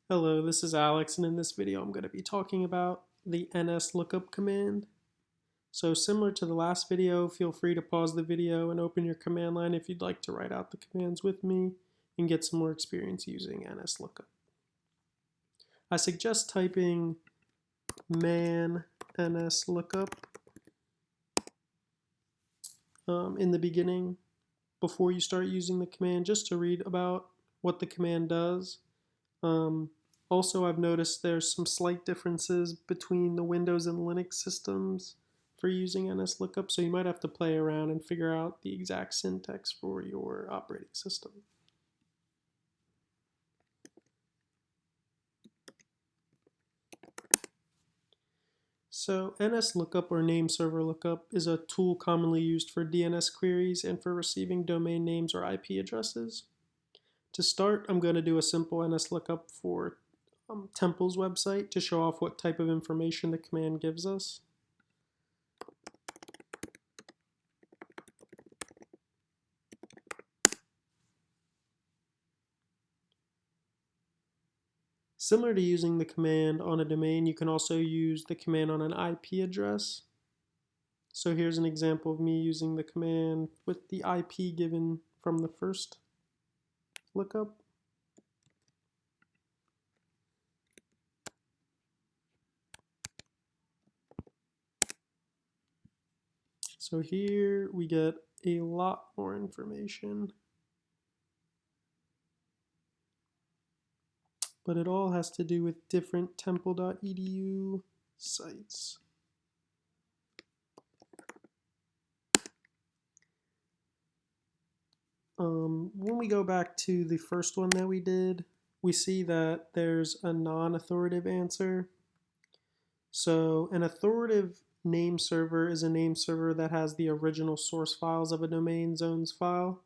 Hello, this is Alex, and in this video I'm going to be talking about the Nslookup command. So similar to the last video, feel free to pause the video and open your command line if you'd like to write out the commands with me and get some more experience using Nslookup. I suggest typing man nslookup in the beginning before you start using the command, just to read about what the command does. Also, I've noticed there's some slight differences between the Windows and Linux systems for using Nslookup, so you might have to play around and figure out the exact syntax for your operating system. So Nslookup, or name server lookup, is a tool commonly used for DNS queries and for receiving domain names or IP addresses. To start, I'm going to do a simple Nslookup for Temple's website to show off what type of information the command gives us. Similar to using the command on a domain, you can also use the command on an IP address. So here's an example of me using the command with the IP given from the first lookup. So here we get a lot more information, but it all has to do with different temple.edu sites. When we go back to the first one that we did, we see that there's a non-authoritative answer. So an authoritative name server is a name server that has the original source files of a domain zones file.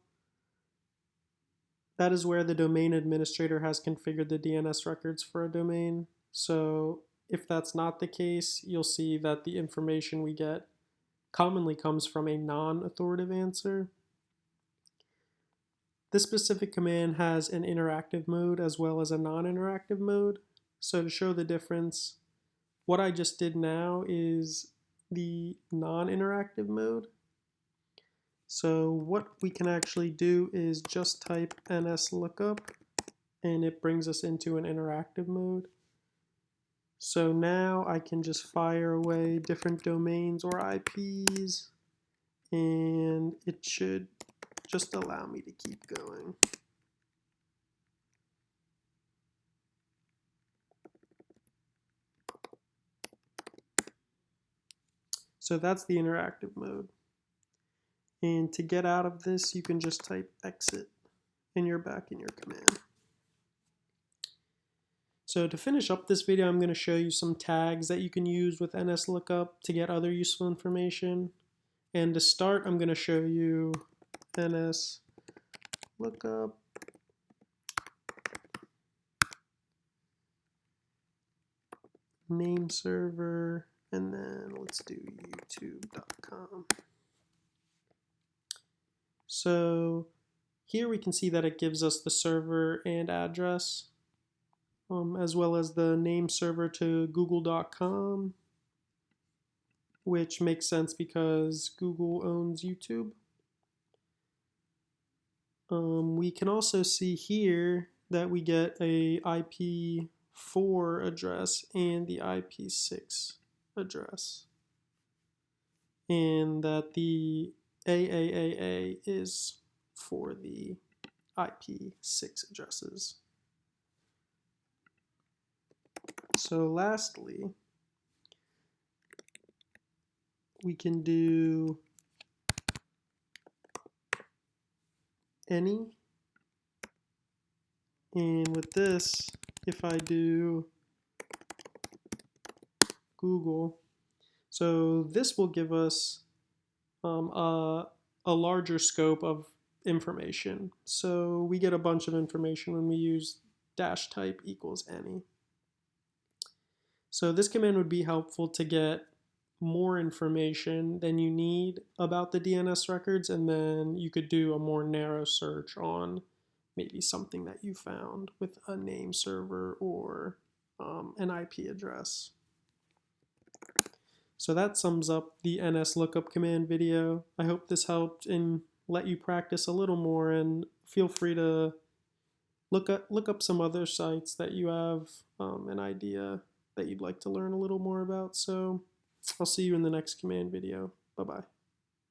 That is where the domain administrator has configured the DNS records for a domain. So if that's not the case, you'll see that the information we get commonly comes from a non-authoritative answer. This specific command has an interactive mode as well as a non-interactive mode. So to show the difference, what I just did now is the non-interactive mode. So what we can actually do is just type nslookup and it brings us into an interactive mode. So now I can just fire away different domains or IPs and it should just allow me to keep going. So that's the interactive mode. And to get out of this, you can just type exit and you're back in your command. So to finish up this video, I'm going to show you some tags that you can use with Nslookup to get other useful information. And to start, I'm going to show you Nslookup name server, and then let's do youtube.com. So here we can see that it gives us the server and address, as well as the name server to google.com, which makes sense because Google owns YouTube. We can also see here that we get a IP4 address and the IP6 address, and that the AAAA is for the IP6 addresses. So lastly, we can do any, and with this, if I do Google, so this will give us a larger scope of information. So we get a bunch of information when we use -type equals any. So this command would be helpful to get more information than you need about the DNS records, and then you could do a more narrow search on maybe something that you found with a name server or an IP address. So that sums up the Nslookup command video. I hope this helped and let you practice a little more, and feel free to look up some other sites that you have an idea that you'd like to learn a little more about. So I'll see you in the next command video. Bye-bye.